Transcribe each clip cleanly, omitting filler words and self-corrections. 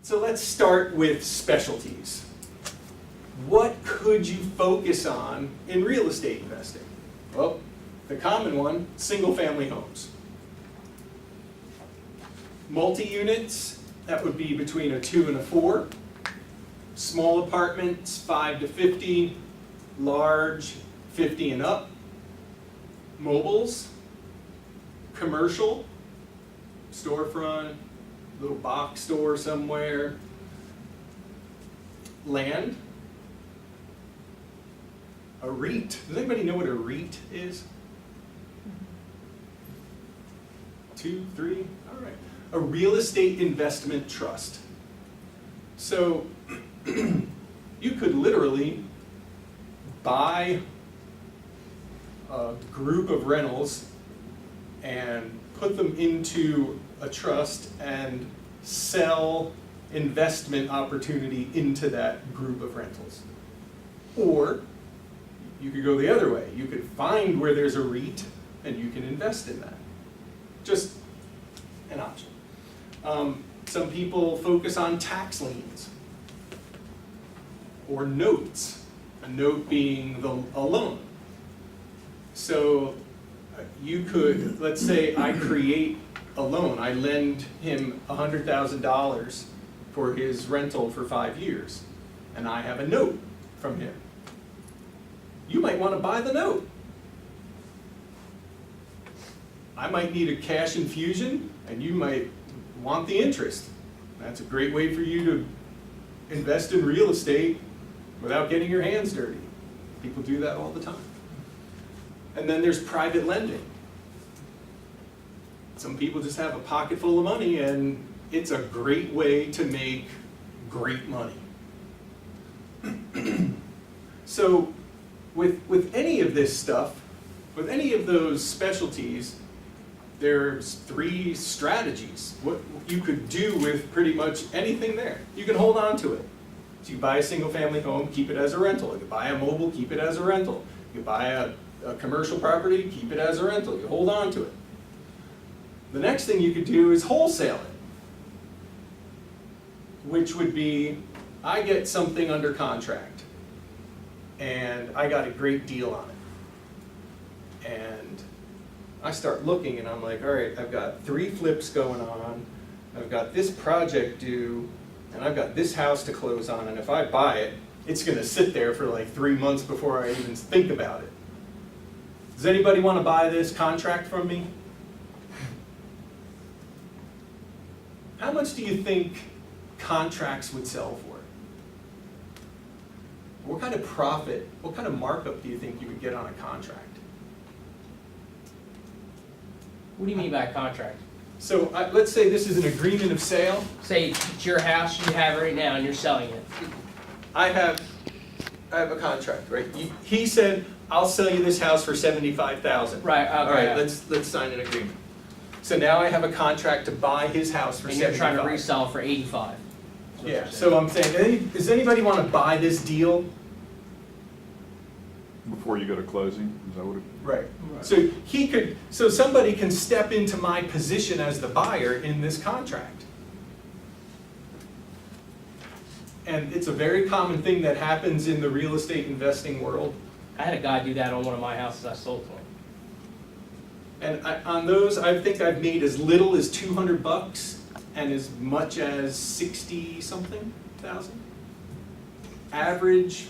So let's start with specialties. What could you focus on in real estate investing? Well, the common one, single-family homes. Multi-units, that would be between a 2 and a 4. Small apartments, 5 to 50. Large, 50 and up. Mobiles, commercial, storefront, little box store somewhere. Land, a REIT. Does anybody know what a REIT is? 2, 3, all right. A real estate investment trust. So you could literally buy a group of rentals and put them into a trust and sell investment opportunity into that group of rentals. Or you could go the other way. You could find where there's a REIT and you can invest in that. Just an option. Some people focus on tax liens or notes, a note being a loan. So you could, let's say I create a loan, I lend him $100,000 for his rental for 5 years, and I have a note from him. You might want to buy the note. I might need a cash infusion, and you might want the interest. That's a great way for you to invest in real estate without getting your hands dirty. People do that all the time. And then there's private lending. Some people just have a pocket full of money, and it's a great way to make great money. So with any of this stuff, with any of those specialties, there's 3 strategies. What you could do with pretty much anything there. You can hold on to it. So you buy a single family home, keep it as a rental. You buy a mobile, keep it as a rental. You buy a commercial property, keep it as a rental. You hold on to it. The next thing you could do is wholesale it, which would be, I get something under contract, and I got a great deal on it. And I start looking, and I'm like, all right, I've got 3 flips going on, I've got this project due, and I've got this house to close on, and if I buy it, it's going to sit there for like 3 months before I even think about it. Does anybody want to buy this contract from me? How much do you think contracts would sell for? What kind of profit, what kind of markup do you think you would get on a contract? What do you mean by a contract? So let's say this is an agreement of sale. Say it's your house you have right now and you're selling it. I have a contract, right? He said, I'll sell you this house for $75,000. Right, okay. All right, let's sign an agreement. So now I have a contract to buy his house for $75,000. And you're trying to resell it for $85,000. Yeah, so I'm saying, does anybody want to buy this deal? Before you go to closing, is that what it? Right. So somebody can step into my position as the buyer in this contract. And it's a very common thing that happens in the real estate investing world. I had a guy do that on one of my houses I sold to him. And on those, I think I've made as little as $200 and as much as 60-something thousand. Average,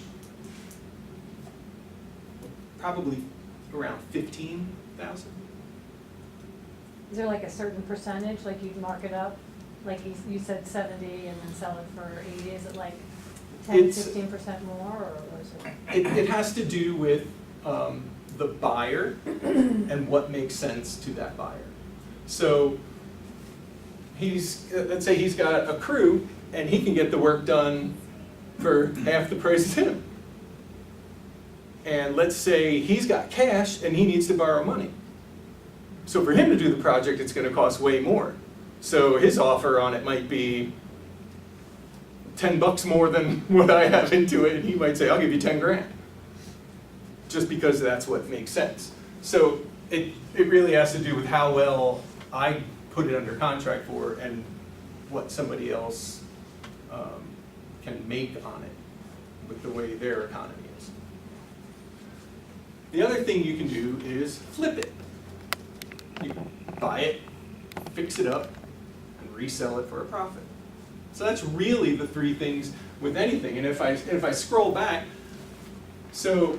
probably around 15,000. Is there like a certain percentage, like you'd mark it up? Like you said 70 and then sell it for 80, is it like 10, 15% more, or what is it? It has to do with the buyer and what makes sense to that buyer. So let's say he's got a crew and he can get the work done for half the price of him. And let's say he's got cash and he needs to borrow money. So for him to do the project, it's going to cost way more. So his offer on it might be $10 more than what I have into it, and he might say, I'll give you 10 grand. Just because that's what makes sense. So it really has to do with how well I put it under contract for and what somebody else can make on it with the way their economy is. The other thing you can do is flip it. You can buy it, fix it up, and resell it for a profit. So that's really the three things with anything. And if I scroll back, so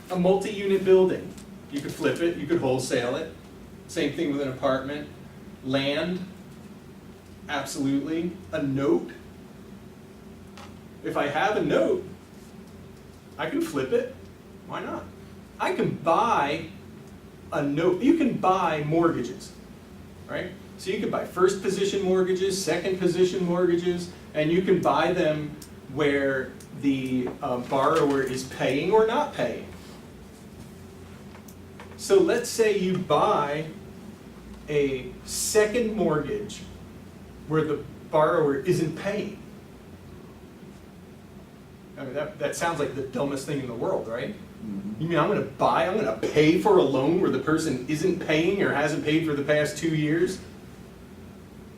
a multi-unit building, you could flip it, you could wholesale it. Same thing with an apartment. Land, absolutely. A note. If I have a note, I can flip it. Why not? I can buy a note. You can buy mortgages, right? So you can buy first position mortgages, second position mortgages, and you can buy them where the borrower is paying or not paying. So let's say you buy a second mortgage where the borrower isn't paying. I mean, that sounds like the dumbest thing in the world, right? You mean I'm going to pay for a loan where the person isn't paying or hasn't paid for the past 2 years?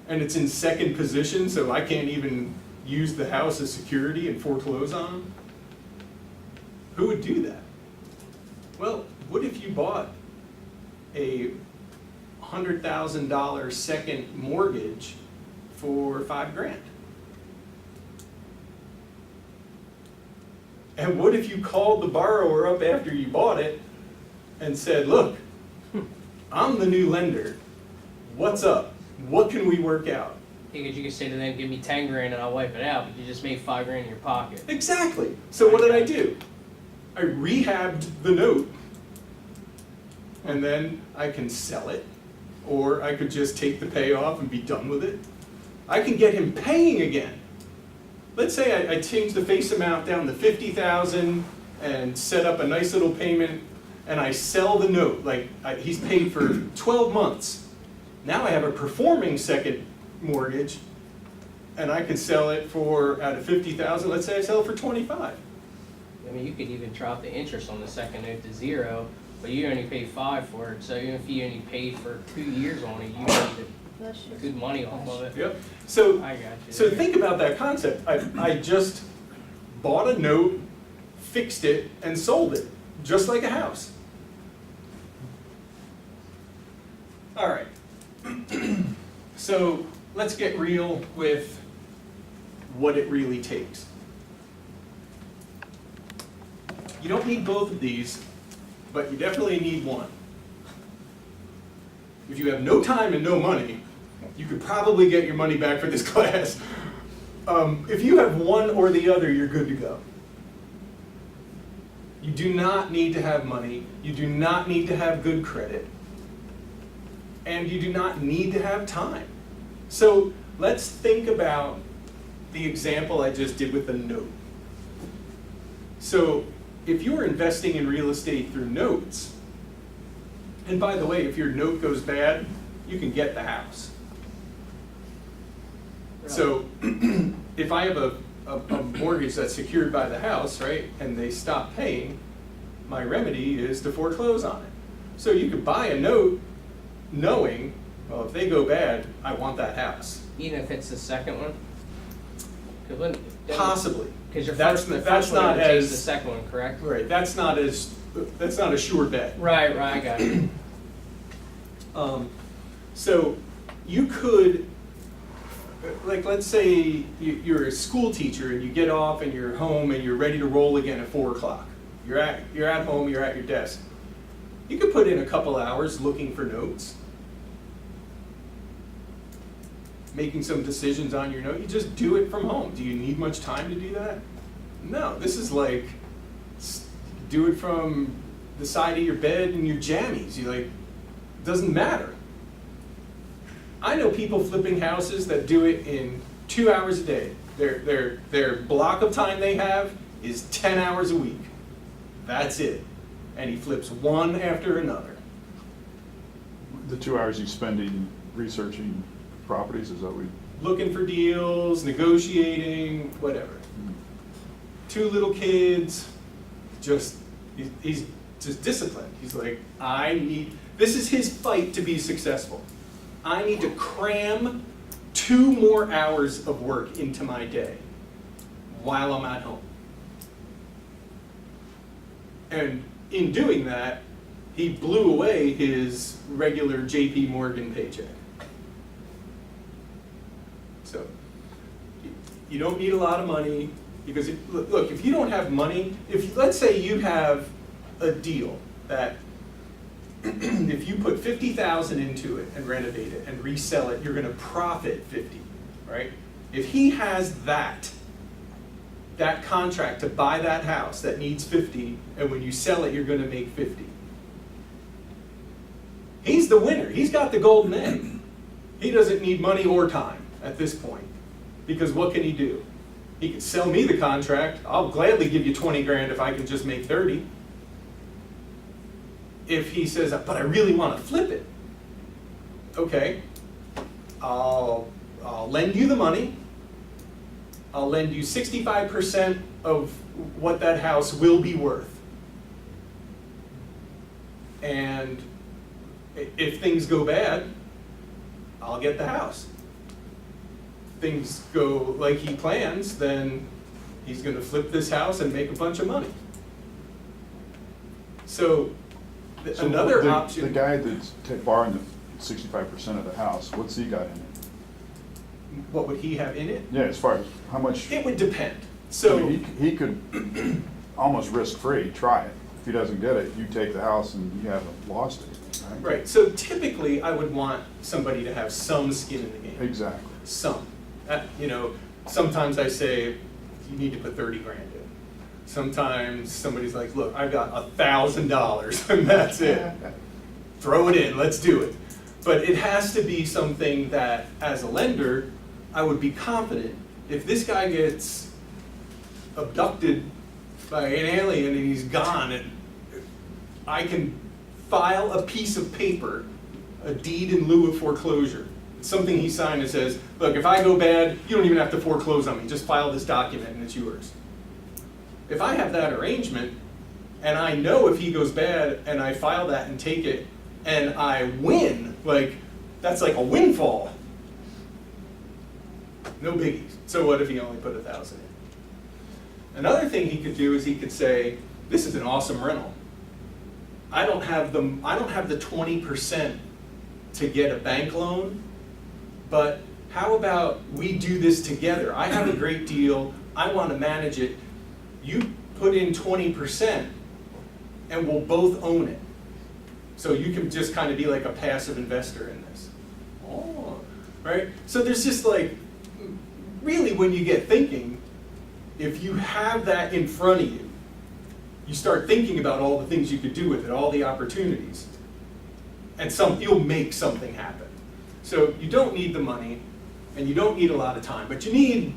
And it's in second position, so I can't even use the house as security and foreclose on them? Who would do that? Well, what if you bought a $100,000 second mortgage for $5,000? And what if you called the borrower up after you bought it and said, look, I'm the new lender. What's up? What can we work out? Because you can say to them, give me 10 grand and I'll wipe it out, but you just made 5 grand in your pocket. Exactly. So what did I do? I rehabbed the note, and then I can sell it, or I could just take the payoff and be done with it. I can get him paying again. Let's say I change the face amount down to $50,000 and set up a nice little payment, and I sell the note. Like he's paid for 12 months. Now I have a performing second mortgage, and I can sell it for, out of $50,000, let's say I sell it for 25. I mean, you could even drop the interest on the second note to 0, but you only pay 5 for it. So even if you only paid for 2 years on it, you made good money off of it. Yep. So, I got you. so think about that concept. I just bought a note, fixed it, and sold it, just like a house. All right. So let's get real with what it really takes. You don't need both of these, but you definitely need one. If you have no time and no money, you could probably get your money back for this class. If you have one or the other, you're good to go. You do not need to have money. You do not need to have good credit. And you do not need to have time. So let's think about the example I just did with the note. So if you're investing in real estate through notes, and by the way, if your note goes bad, you can get the house. So if I have a mortgage that's secured by the house, right, and they stop paying, my remedy is to foreclose on it. So you could buy a note knowing, well, if they go bad, I want that house. Even if it's the second one? Possibly. Because your That's first one not takes as- the second one, correct? Right, that's not a sure bet. Right, I got it. So you could, like, let's say you're a school teacher and you get off and you're home and you're ready to roll again at 4 o'clock. You're at home, you're at your desk. You could put in a couple hours looking for notes, making some decisions on your note. You just do it from home. Do you need much time to do that? No, this is like, do it from the side of your bed in your jammies. You like, it doesn't matter. I know people flipping houses that do it in 2 hours a day. Their block of time they have is 10 hours a week. That's it. And he flips one after another. The 2 hours you spend in researching properties, is that what we? Looking for deals, negotiating, whatever. 2 little kids, he's just disciplined. He's like, this is his fight to be successful. I need to cram 2 more hours of work into my day while I'm at home. And in doing that, he blew away his regular JP Morgan paycheck. So, you don't need a lot of money, because look, if you don't have money, let's say you have a deal that if you put $50,000 into it and renovate it and resell it, you're gonna profit 50, right? If he has that contract to buy that house that needs 50, and when you sell it, you're gonna make 50. He's the winner. He's got the golden egg. He doesn't need money or time at this point, because what can he do? He can sell me the contract. I'll gladly give you 20 grand if I can just make 30. If he says, but I really want to flip it, okay, I'll lend you the money. I'll lend you 65% of what that house will be worth. And if things go bad, I'll get the house. If things go like he plans, then he's going to flip this house and make a bunch of money. So another option. The guy that's borrowing the 65% of the house, what's he got in it? What would he have in it? Yeah, as far as how much. It would depend. I So mean, he could almost risk-free try it. If he doesn't get it, you take the house and you haven't lost it, right? right. So typically, I would want somebody to have some skin in the game. Exactly. Some. You know, sometimes I say you need to put 30 grand in. Sometimes somebody's like, look, I've got $1,000 and that's it. Throw it in, let's do it. But it has to be something that, as a lender, I would be confident. If this guy gets abducted by an alien and he's gone, and I can file a piece of paper, a deed in lieu of foreclosure. It's something he signed that says, look, if I go bad, you don't even have to foreclose on me, just file this document and it's yours. If I have that arrangement, and I know if he goes bad, and I file that and take it, and I win, like, that's like a windfall. No biggies. So what if he only put 1,000 in? Another thing he could do is he could say, this is an awesome rental. I don't have the 20% to get a bank loan, but how about we do this together? I have a great deal, I want to manage it. You put in 20% and we'll both own it. So you can just kind of be like a passive investor in this. Oh, right? So there's just like, really when you get thinking, if you have that in front of you, you start thinking about all the things you could do with it, all the opportunities, and you'll make something happen. So you don't need the money, and you don't need a lot of time, but you need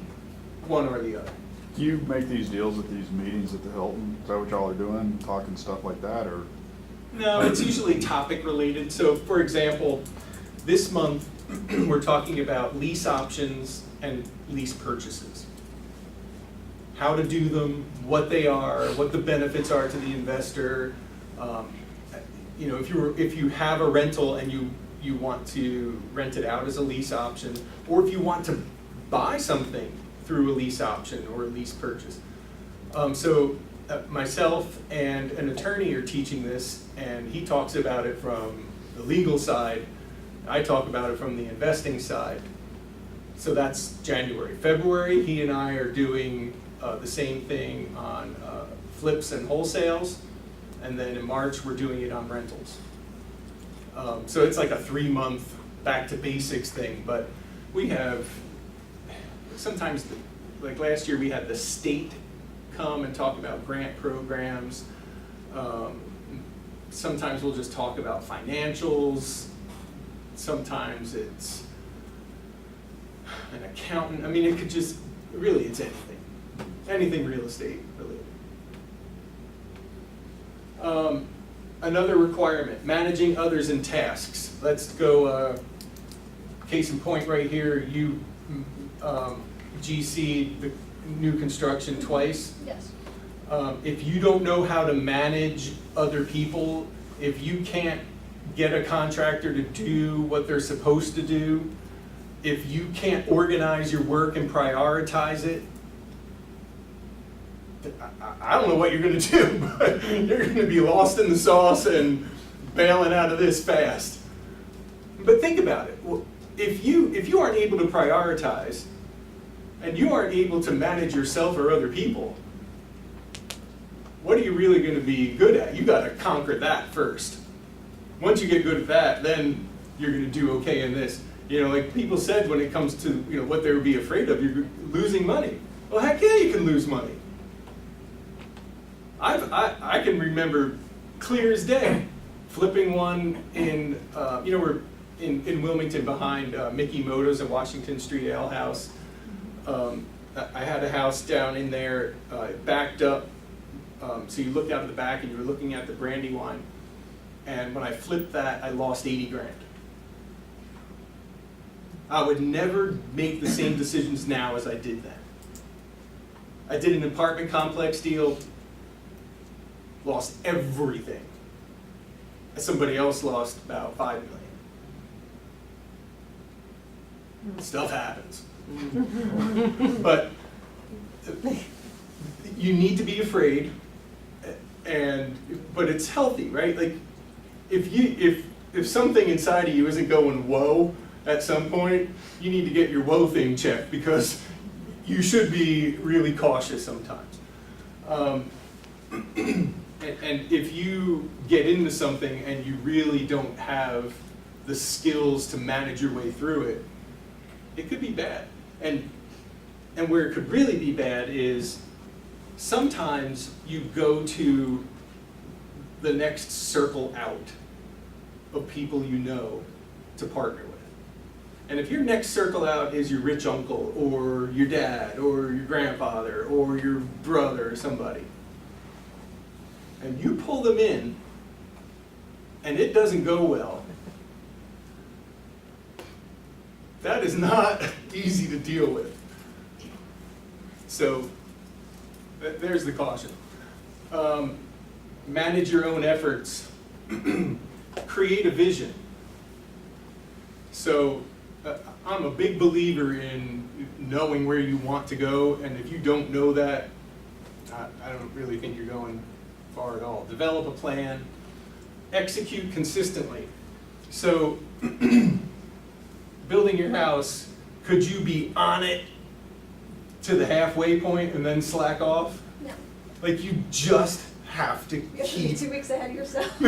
one or the other. Do you make these deals at these meetings at the Hilton? Is that what y'all are doing, talking stuff like that, or? No, it's usually topic related. So for example, this month we're talking about lease options and lease purchases. How to do them, what they are, what the benefits are to the investor. You know, if you have a rental and you want to rent it out as a lease option, or if you want to buy something through a lease option or a lease purchase. Myself and an attorney are teaching this, and he talks about it from the legal side. I talk about it from the investing side. So that's January. February, he and I are doing the same thing on flips and wholesales, and then in March we're doing it on rentals. So it's like a 3-month back to basics thing, but we have sometimes, like last year we had the state come and talk about grant programs. Sometimes we'll just talk about financials. Sometimes it's an accountant. I mean, it could just, really it's anything real estate related. Another requirement, managing others and tasks. Let's go, case in point right here, you GC'd the new construction twice. Yes. If you don't know how to manage other people, if you can't get a contractor to do what they're supposed to do, if you can't organize your work and prioritize it, I don't know what you're gonna do, but you're gonna be lost in the sauce and bailing out of this fast. But think about it. Well, if you aren't able to prioritize, and you aren't able to manage yourself or other people, what are you really gonna be good at? You gotta conquer that first. Once you get good at that, then you're gonna do okay in this. You know, like people said when it comes to, you know, what they would be afraid of, you're losing money. Well, heck yeah, you can lose money. I can remember clear as day flipping one in, you know, we're in Wilmington behind Mickey Moto's at Washington Street Ale House. I had a house down in there, backed up, so you looked out of the back and you were looking at the Brandywine. And when I flipped that, I lost 80 grand. I would never make the same decisions now as I did then. I did an apartment complex deal, lost everything. Somebody else lost about 5 million. Stuff happens. But you need to be afraid, but it's healthy, right? Like if something inside of you isn't going whoa at some point, you need to get your whoa thing checked, because you should be really cautious sometimes. And if you get into something and you really don't have the skills to manage your way through it, it could be bad. And where it could really be bad is sometimes you go to the next circle out of people you know to partner with. And if your next circle out is your rich uncle or your dad or your grandfather or your brother or somebody, and you pull them in and it doesn't go well, that is not easy to deal with. So there's the caution. Manage your own efforts. Create a vision. So I'm a big believer in knowing where you want to go, and if you don't know that, I don't really think you're going far at all. Develop a plan. Execute consistently. So building your house, could you be on it to the halfway point and then slack off? No. Like, you just have to You have to be keep. 2 weeks ahead of yourself.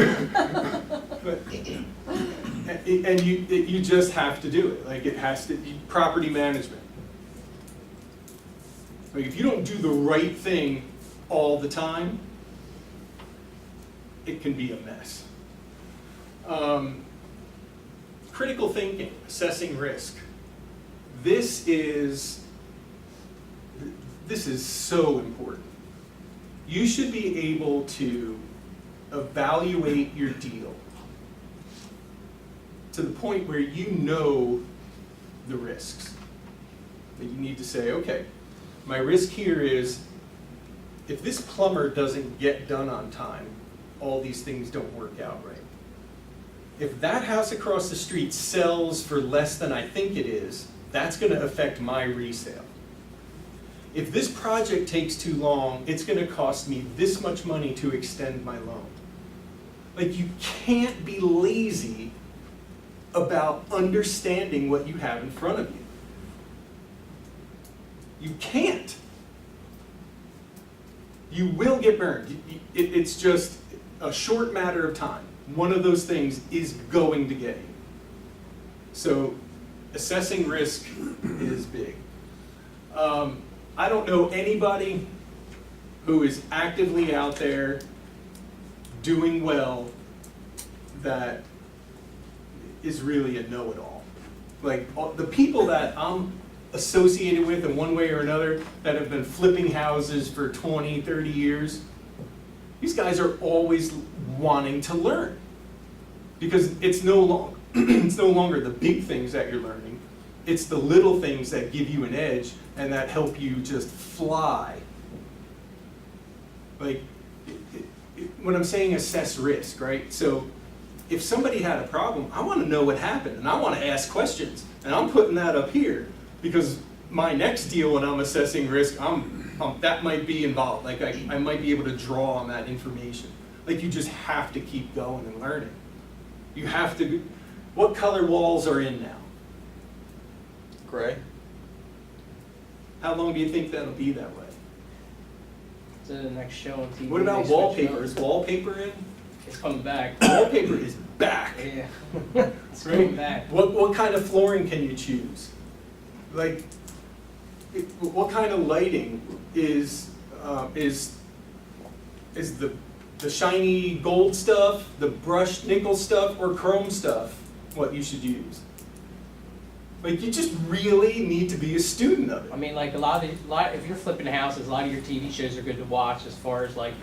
And you just have to do it. Like, it has to be property management. Like, if you don't do the right thing all the time, it can be a mess. Critical thinking, assessing risk. This is so important. You should be able to evaluate your deal to the point where you know the risks. That you need to say, okay, my risk here is if this plumber doesn't get done on time, all these things don't work out right. If that house across the street sells for less than I think it is, that's going to affect my resale. If this project takes too long, it's going to cost me this much money to extend my loan. Like, you can't be lazy about understanding what you have in front of you. You can't. You will get burned. It's just a short matter of time. One of those things is going to get you. So assessing risk is big. I don't know anybody who is actively out there doing well that is really a know-it-all. Like, the people that I'm associated with in one way or another that have been flipping houses for 20, 30 years, these guys are always wanting to learn, because it's no longer the big things that you're learning. It's the little things that give you an edge and that help you just fly. Like, when I'm saying assess risk, right? So if somebody had a problem, I want to know what happened, and I want to ask questions. And I'm putting that up here because my next deal when I'm assessing risk, that might be involved. Like I might be able to draw on that information. Like you just have to keep going and learning. You have to, what color walls are in now? Gray. How long do you think that'll be that way? To the next show on TV. What about they switch it wallpaper? up. Is wallpaper in? It's coming back. Wallpaper is back. Yeah. It's coming back. What kind of flooring can you choose? Like, what kind of lighting is the shiny gold stuff, the brushed nickel stuff, or chrome stuff? What you should use? Like, you just really need to be a student of it. I mean, like if you're flipping houses, a lot of your TV shows are good to watch as far as like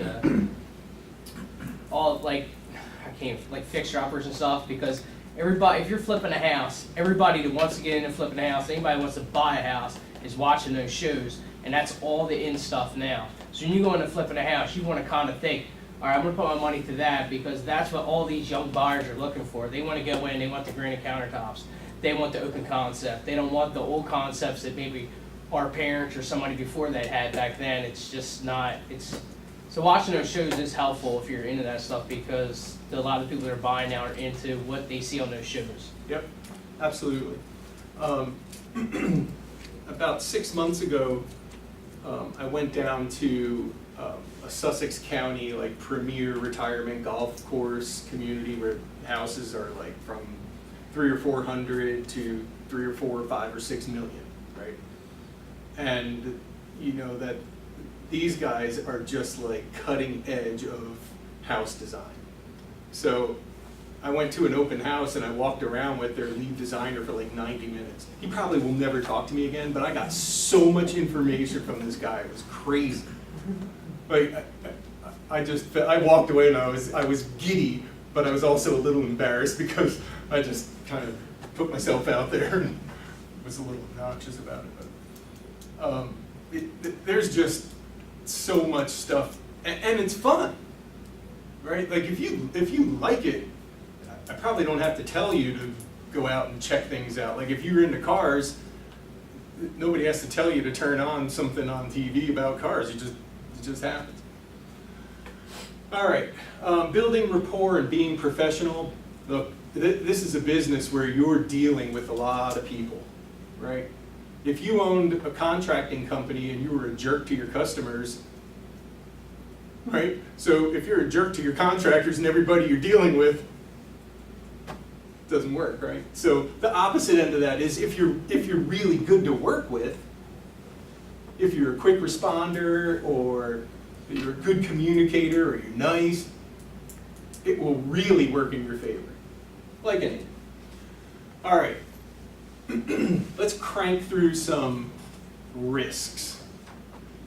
like fixture uppers and stuff, because everybody, if you're flipping a house, everybody that wants to get in and flipping a house, anybody who wants to buy a house is watching those shows, and that's all the in stuff now. So when you go into flipping a house, you want to kind of think, all right, I'm going to put my money to that because that's what all these young buyers are looking for. They want to go in, they want the granite countertops. They want the open concept. They don't want the old concepts that maybe our parents or somebody before that had back then. It's just not, so watching those shows is helpful if you're into that stuff, because a lot of people that are buying now are into what they see on those shows. Yep, absolutely. About 6 months ago, I went down to a Sussex County like premier retirement golf course community where houses are like from 300 or 400 to 3 or 4 or 5 or 6 million, right? And you know that these guys are just like cutting edge of house design. So I went to an open house and I walked around with their lead designer for like 90 minutes. He probably will never talk to me again, but I got so much information from this guy. It was crazy. Like I walked away and I was giddy, but I was also a little embarrassed because I just kind of put myself out there and was a little obnoxious about it. But there's just so much stuff, and it's fun, right? Like if you like it, I probably don't have to tell you to go out and check things out. Like if you're into cars, nobody has to tell you to turn on something on TV about cars. It just happens. All right, building rapport and being professional. Look, this is a business where you're dealing with a lot of people, right? If you owned a contracting company and you were a jerk to your customers, right? So if you're a jerk to your contractors and everybody you're dealing with, it doesn't work, right? So the opposite end of that is if you're really good to work with, if you're a quick responder or you're a good communicator or you're nice, it will really work in your favor, like anything. All right, let's crank through some risks,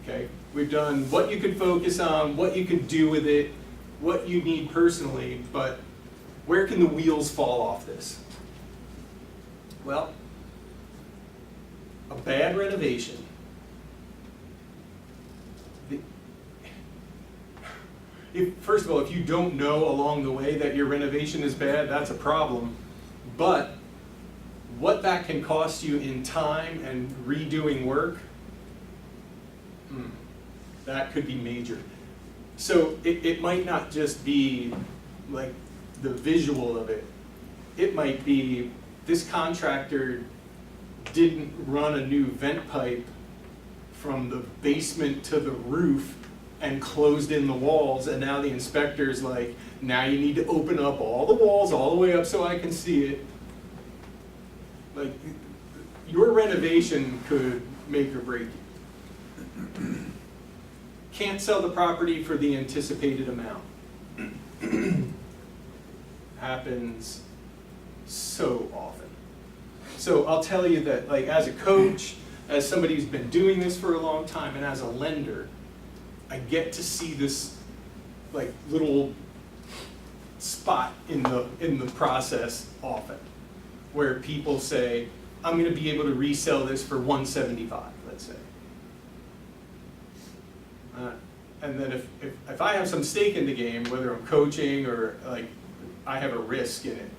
okay? We've done what you could focus on, what you could do with it, what you need personally, but where can the wheels fall off this? Well, a bad renovation. First of all, if you don't know along the way that your renovation is bad, that's a problem. But what that can cost you in time and redoing work, that could be major. So it might not just be like the visual of it. It might be this contractor didn't run a new vent pipe from the basement to the roof and closed in the walls, and now the inspector's like, now you need to open up all the walls all the way up so I can see it. Like, your renovation could make or break you. Can't sell the property for the anticipated amount. Happens so often. So I'll tell you that, like, as a coach, as somebody who's been doing this for a long time, and as a lender, I get to see this like little spot in the process often, where people say, I'm going to be able to resell this for $175, let's say. And then if I have some stake in the game, whether I'm coaching or like I have a risk in it,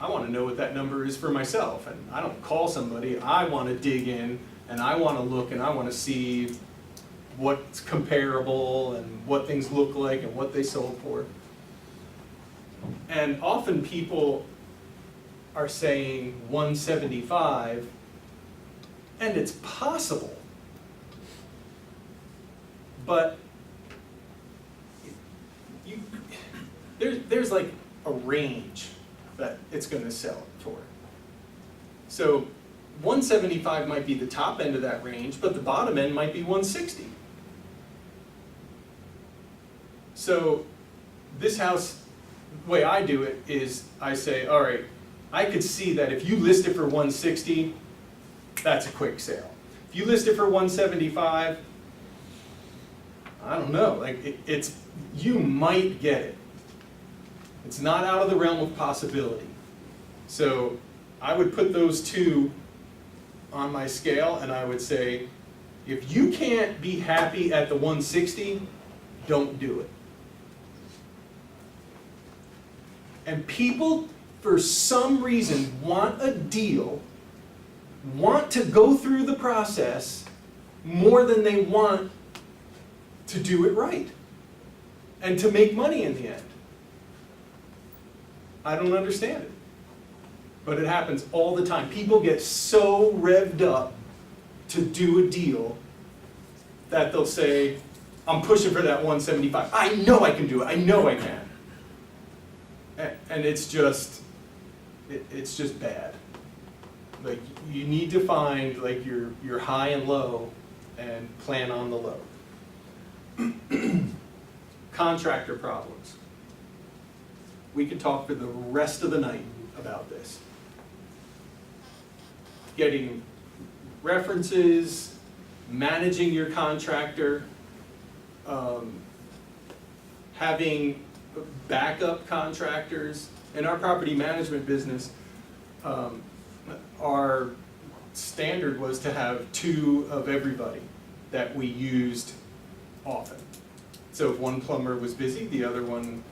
I want to know what that number is for myself, and I don't call somebody, I want to dig in, and I want to look, and I want to see what's comparable, and what things look like, and what they sold for. And often people are saying 175, and it's possible, but there's like a range that it's going to sell for. So 175 might be the top end of that range, but the bottom end might be 160. So this house, the way I do it is I say, all right, I could see that if you list it for 160, that's a quick sale. If you list it for 175, I don't know, like it's, you might get it. It's not out of the realm of possibility. So I would put those two on my scale, and I would say, if you can't be happy at the 160, don't do it. And people, for some reason, want a deal, want to go through the process more than they want to do it right and to make money in the end. I don't understand it, but it happens all the time. People get so revved up to do a deal that they'll say, I'm pushing for that 175. I know I can do it. I know I can. And it's just bad. Like, you need to find like your high and low and plan on the low. Contractor problems. We could talk for the rest of the night about this. Getting references, managing your contractor, having backup contractors. In our property management business, our standard was to have 2 of everybody that we used often. So if one plumber was busy, the other one,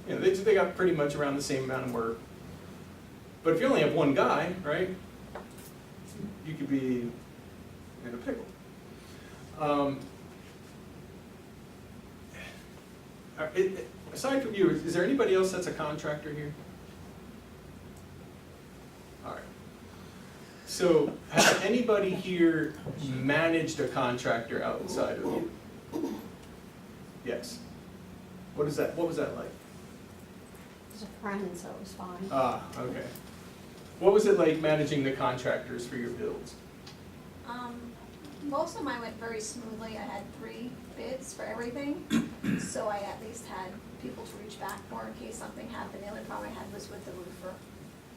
you know, they got pretty much around the same amount of work. But if you only have one guy, right, you could be in a pickle. Aside from you, is there anybody else that's a contractor here? All right. So has anybody here managed a contractor outside of you? Yes. What was that like? It was a friend, so it was fine. Ah, okay. What was it like managing the contractors for your builds? Most of mine went very smoothly. I had 3 bids for everything, so I at least had people to reach back for in case something happened. The only problem I had was with the roofer,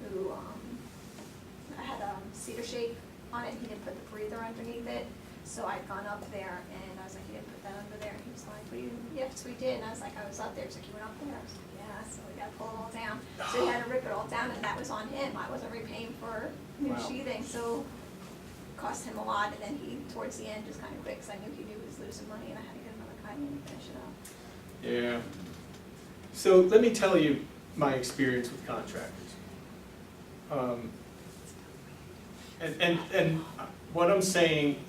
who I had a cedar shake on it. He didn't put the breather underneath it, so I'd gone up there and I was like, "You didn't put that under there." And he was like, "Well, yes, we did." And I was like, "I was up there." He's like, "You went up there?" I was like, "Yeah." So we got to pull it all down. So he had to rip it all down, and that was on him. I wasn't repaying for new Wow. sheathing, so cost him a lot, and then he, towards the end, just kind of quit, because I knew he was losing money, and I had to get another guy in and finish it up. Yeah. So let me tell you my experience with contractors. And what I'm saying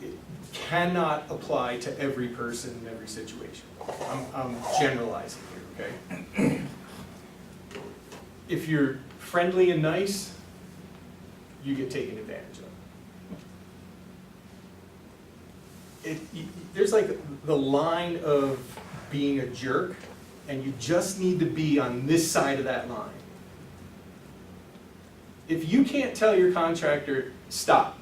cannot apply to every person in every situation. I'm generalizing here, okay? If you're friendly and nice, you get taken advantage of. There's like the line of being a jerk, and you just need to be on this side of that line. If you can't tell your contractor, stop,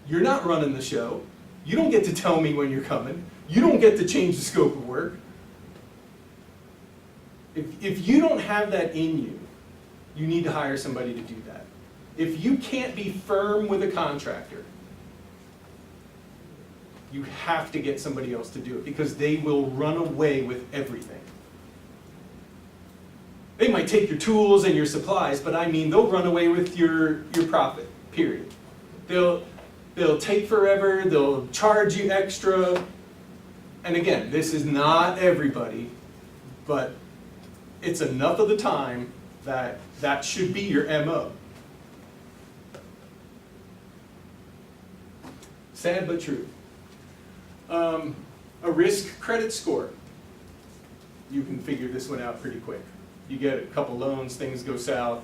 you're not running the show, you don't get to tell me when you're coming, you don't get to change the scope of work. If you don't have that in you, you need to hire somebody to do that. If you can't be firm with a contractor, you have to get somebody else to do it, because they will run away with everything. They might take your tools and your supplies, but I mean, they'll run away with your profit, period. They'll take forever, they'll charge you extra. And again, this is not everybody, but it's enough of the time that should be your MO. Sad but true. A risk credit score. You can figure this one out pretty quick. You get a couple loans, things go south.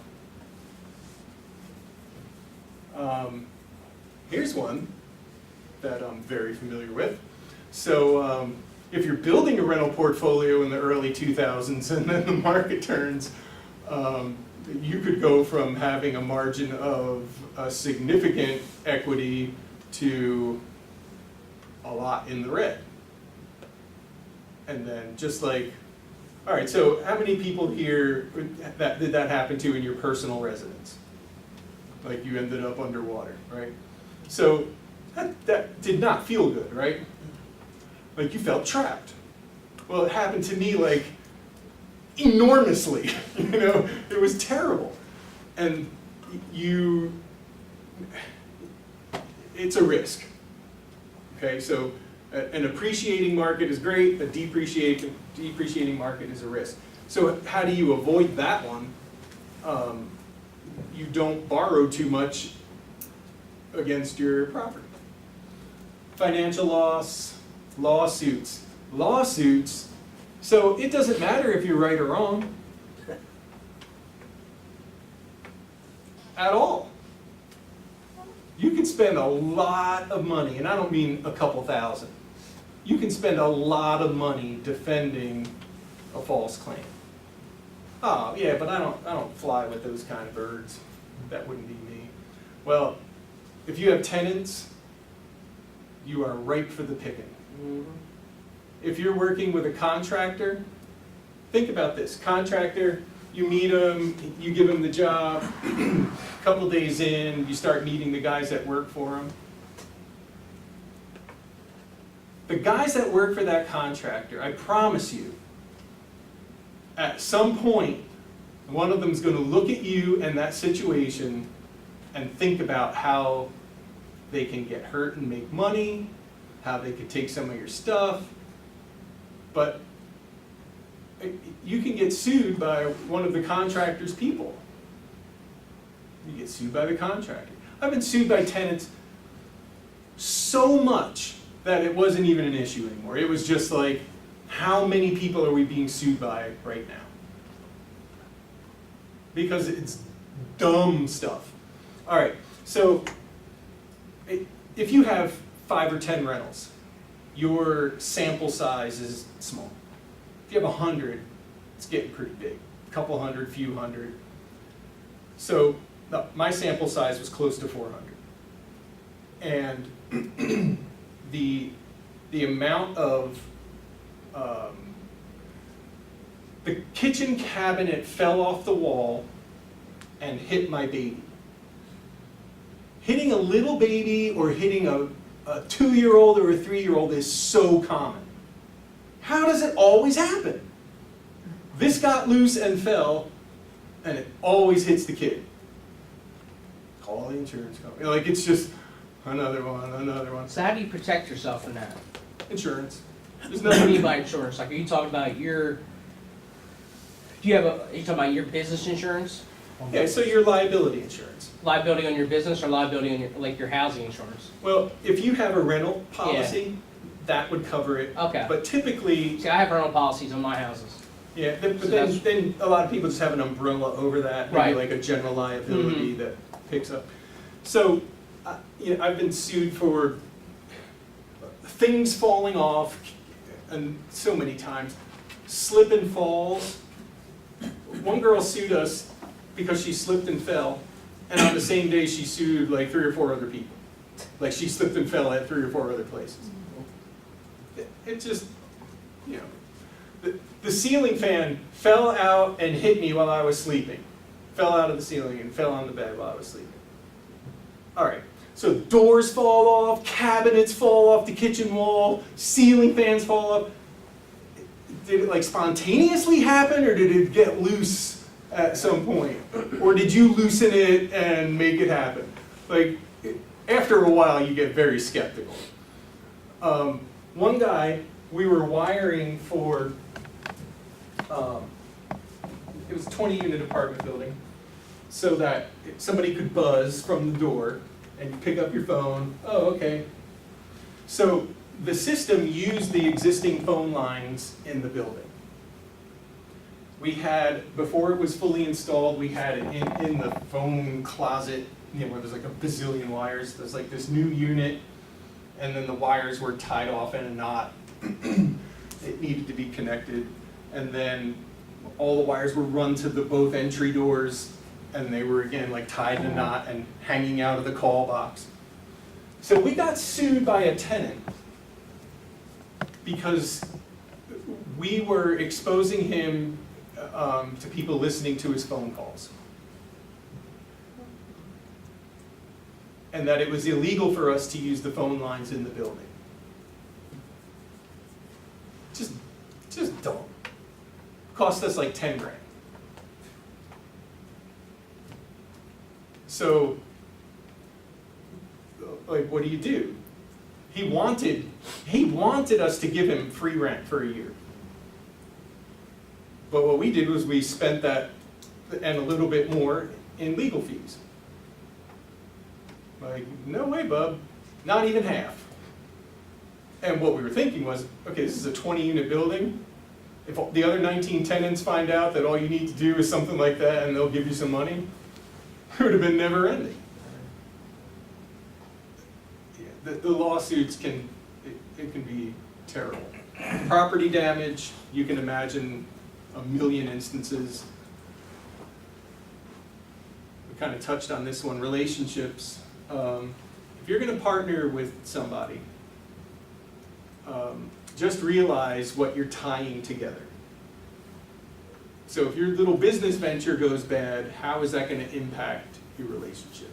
Here's one that I'm very familiar with. So if you're building a rental portfolio in the early 2000s and then the market turns, you could go from having a margin of a significant equity to a lot in the red. And then just like, all right, so how many people here did that happen to in your personal residence? Like you ended up underwater, right? So that did not feel good, right? Like you felt trapped. Well, it happened to me like enormously, you know, it was terrible. And it's a risk, okay? So an appreciating market is great, a depreciating market is a risk. So how do you avoid that one? You don't borrow too much against your property. Financial loss, lawsuits. Lawsuits, so it doesn't matter if you're right or wrong at all. You can spend a lot of money, and I don't mean a couple thousand. You can spend a lot of money defending a false claim. Oh, yeah, but I don't fly with those kind of birds. That wouldn't be me. Well, if you have tenants, you are ripe for the picking. If you're working with a contractor, think about this. Contractor, you meet them, you give them the job, a couple days in, you start meeting the guys that work for them. The guys that work for that contractor, I promise you, at some point, one of them is going to look at you and that situation and think about how they can get hurt and make money, how they could take some of your stuff. But you can get sued by one of the contractor's people. You get sued by the contractor. I've been sued by tenants so much that it wasn't even an issue anymore. It was just like, how many people are we being sued by right now? Because it's dumb stuff. All right, so if you have 5 or 10 rentals, your sample size is small. If you have 100, it's getting pretty big. A couple hundred, few hundred. So my sample size was close to 400. And the amount of, the kitchen cabinet fell off the wall and hit my baby. Hitting a little baby or hitting a 2-year-old or a 3-year-old is so common. How does it always happen? This got loose and fell, and it always hits the kid. Call the insurance company. Like, it's just another one, another one. So how do you protect yourself from that? Insurance. There's What do you mean nothing. by insurance? Like, are you talking about are you talking about your business insurance? Yeah, so your liability insurance. Liability on your business or liability on your housing insurance? Well, if you have a rental policy, that would cover it. Okay. But typically, See, I have rental policies on my houses. yeah, but So then a lot of people just have an umbrella over that, maybe Right. like a general liability that picks up. So, I've been sued for things falling off, and so many times, slip and falls. One girl sued us because she slipped and fell, and on the same day she sued like 3 or 4 other people. Like she slipped and fell at 3 or 4 other places. It just, the ceiling fan fell out and hit me while I was sleeping. Fell out of the ceiling and fell on the bed while I was sleeping. All right, so doors fall off, cabinets fall off the kitchen wall, ceiling fans fall off. Did it like spontaneously happen, or did it get loose at some point? Or did you loosen it and make it happen? Like, after a while you get very skeptical. One guy, we were wiring for it was a 20-unit apartment building, so that somebody could buzz from the door, and you pick up your phone, oh, okay. So the system used the existing phone lines in the building. We had, before it was fully installed, we had it in the phone closet, you know, where there's like a bazillion wires. There's like this new unit, and then the wires were tied off in a knot. It needed to be connected, and then all the wires were run to the both entry doors, and they were again like tied in a knot and hanging out of the call box. So we got sued by a tenant because we were exposing him to people listening to his phone calls. And that it was illegal for us to use the phone lines in the building. Just dumb. Cost us like 10 grand. So, like, what do? He wanted us to give him free rent for a year. But what we did was we spent that and a little bit more in legal fees. Like, no way, bub, not even half. And what we were thinking was, okay, this is a 20-unit building. If the other 19 tenants find out that all you need to do is something like that and they'll give you some money, it would have been never ending. Yeah, the lawsuits can be terrible. Property damage, you can imagine a million instances. We kind of touched on this one, relationships. If you're going to partner with somebody, just realize what you're tying together. So if your little business venture goes bad, how is that going to impact your relationship?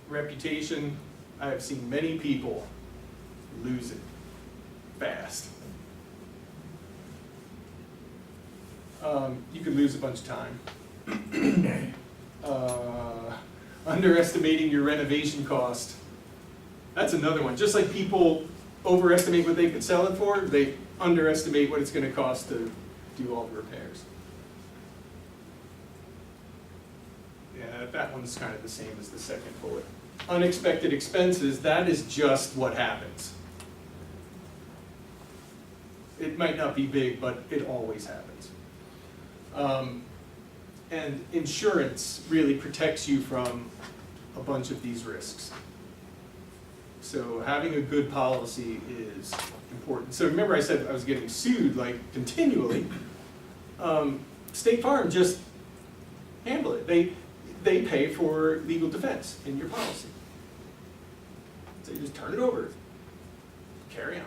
Reputation, I have seen many people lose it fast. You could lose a bunch of time. Underestimating your renovation cost. That's another one. Just like people overestimate what they could sell it for, they underestimate what it's going to cost to do all the repairs. Yeah, that one's kind of the same as the second bullet. Unexpected expenses, that is just what happens. It might not be big, but it always happens. And insurance really protects you from a bunch of these risks. So having a good policy is important. So remember I said I was getting sued like continually. State Farm just handle it. They pay for legal defense in your policy. So you just turn it over, carry on.